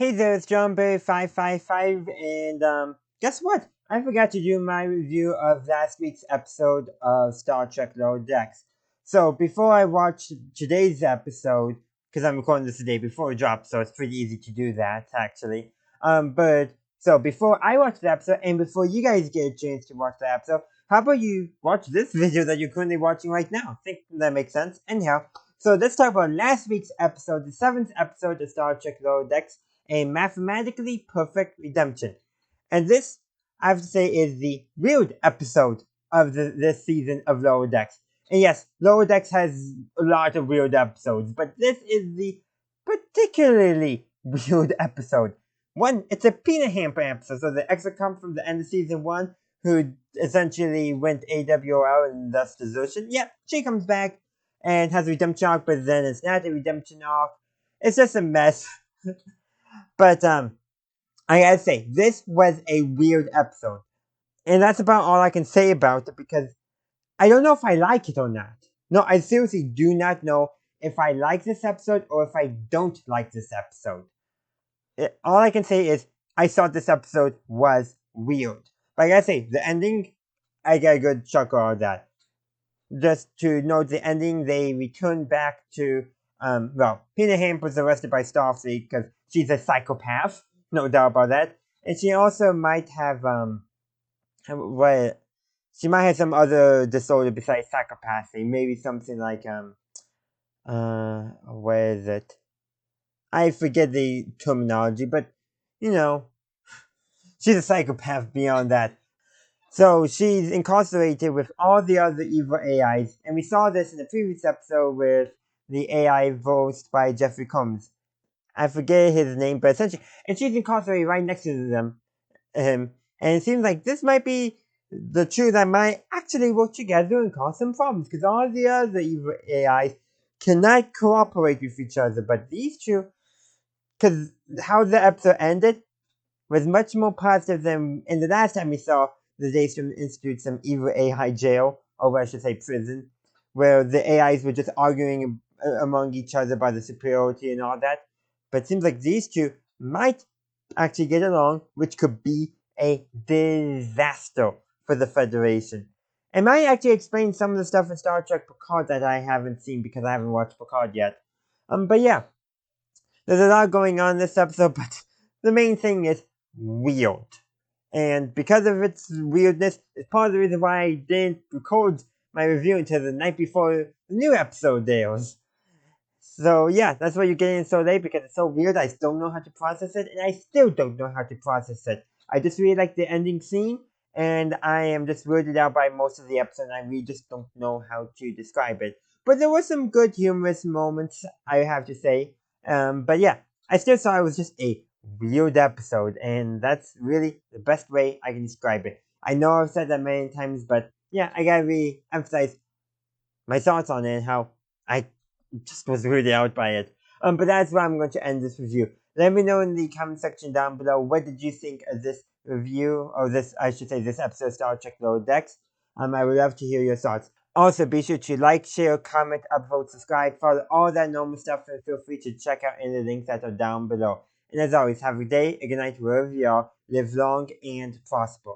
Hey there, it's JohnBay555, and guess what? I forgot to do my review of last week's episode of Star Trek Lower Decks. So before I watch today's episode, because I'm recording this the day before it drops, so it's pretty easy to do that, actually. So before I watch the episode, and before you guys get a chance to watch the episode, how about you watch this video that you're currently watching right now? I think that makes sense. Anyhow, so let's talk about last week's episode, the 7th episode of Star Trek Lower Decks, a mathematically perfect redemption. And this, I have to say, is the weird episode of this season of Lower Decks. And yes, Lower Decks has a lot of weird episodes, but this is the particularly weird episode. One, it's a Peanut Hamper episode, so the exocomp from the end of season 1, who essentially went AWOL and thus desertion. Yep, she comes back and has a redemption arc, but then it's not a redemption arc. It's just a mess. But I gotta say, this was a weird episode. And that's about all I can say about it because I don't know if I like it or not. No, I seriously do not know if I like this episode or if I don't like this episode. All I can say is I thought this episode was weird. But I gotta say, the ending, I got a good chuckle out of that. Just to note the ending, they return back to, Peanut Hamper was arrested by Starfleet because she's a psychopath, no doubt about that. And she also might have, she might have some other disorder besides psychopathy. Maybe something like, where is it? I forget the terminology, but, you know, she's a psychopath beyond that. So she's incarcerated with all the other evil AIs, and we saw this in the previous episode with the AI voiced by Jeffrey Combs. I forget his name, but essentially, and she's incarcerated right next to him, and it seems like this might be the two that might actually work together and cause some problems, because all the other evil AIs cannot cooperate with each other, but these two, because how the episode ended was much more positive than in the last time we saw the Daystrom Institute some evil AI jail, or I should say prison, where the AIs were just arguing among each other about the superiority and all that. But it seems like these two might actually get along, which could be a disaster for the Federation. It might actually explain some of the stuff in Star Trek Picard that I haven't seen because I haven't watched Picard yet. But yeah, there's a lot going on in this episode, but the main thing is weird. And because of its weirdness, it's part of the reason why I didn't record my review until the night before the new episode airs. So yeah, that's why you're getting it so late, because it's so weird. I don't know how to process it, and I still don't know how to process it. I just really like the ending scene, and I am just weirded out by most of the episode, and I really just don't know how to describe it. But there were some good humorous moments, I have to say. But yeah, I still thought it was just a weird episode, and that's really the best way I can describe it. I know I've said that many times, but yeah, I gotta really emphasize my thoughts on it and how I just was weirded out by it. But that's where I'm going to end this review. Let me know in the comment section down below, what did you think of this review, or this, I should say, this episode of Star Trek Lower Decks. I would love to hear your thoughts. Also, be sure to like, share, comment, upvote, subscribe, follow all that normal stuff, and feel free to check out any links that are down below. And as always, have a good day, a good night, wherever you are. Live long and prosper.